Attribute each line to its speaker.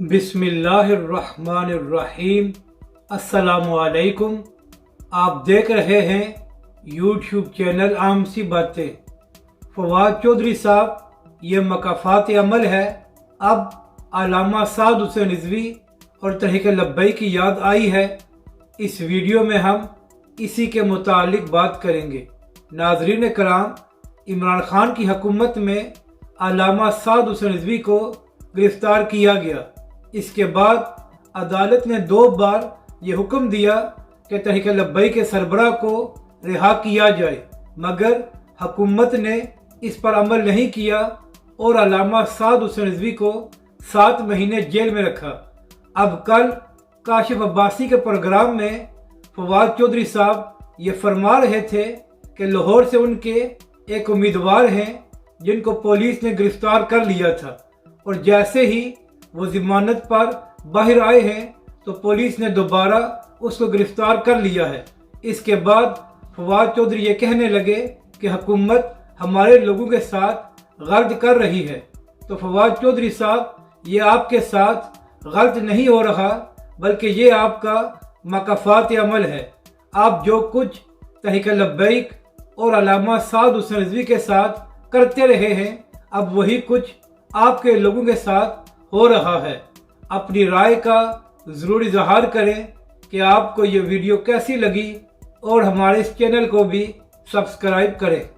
Speaker 1: बिस्मिल्लाहिर्रहमानिर्रहीम। अस्सलामुअलैकुम। आप देख रहे हैं यूट्यूब चैनल आम सी बातें। फवाद चौधरी साहब, ये मकाफात अमल है। अब अल्लामा साद हुसैन रिजवी और तहरीक लब्बैक की याद आई है। इस वीडियो में हम इसी के मुतालिक बात करेंगे। नाजरीन कराम, इमरान खान की हुकूमत में अल्लामा साद हुसैन रिजवी को गिरफ्तार किया गया। इसके बाद अदालत ने 2 बार ये हुक्म दिया कि तहरीक लब्बैक के सरबराह को रिहा किया जाए, मगर हुकूमत ने इस पर अमल नहीं किया और अल्लामा साद हुसैन रिजवी को 7 महीने जेल में रखा। अब कल काशिफ अब्बासी के प्रोग्राम में फवाद चौधरी साहब ये फरमा रहे थे कि लाहौर से उनके एक उम्मीदवार हैं जिनको पुलिस ने गिरफ्तार कर लिया था, और जैसे ही वो जमानत पर बाहर आए हैं तो पुलिस ने दोबारा उसको गिरफ्तार कर लिया है। इसके बाद फवाद चौधरी ये कहने लगे कि हुकूमत हमारे लोगों के साथ गलत कर रही है। तो फवाद चौधरी साहब, ये आपके साथ गलत नहीं हो रहा, बल्कि ये आपका मकाफात अमल है। आप जो कुछ तहरीक लब्बैक और अल्लामा साद हुसैन रिजवी के साथ करते रहे हैं, अब वही कुछ आपके लोगों के साथ हो रहा है। अपनी राय का ज़रूर इजहार करें कि आपको ये वीडियो कैसी लगी, और हमारे इस चैनल को भी सब्सक्राइब करें।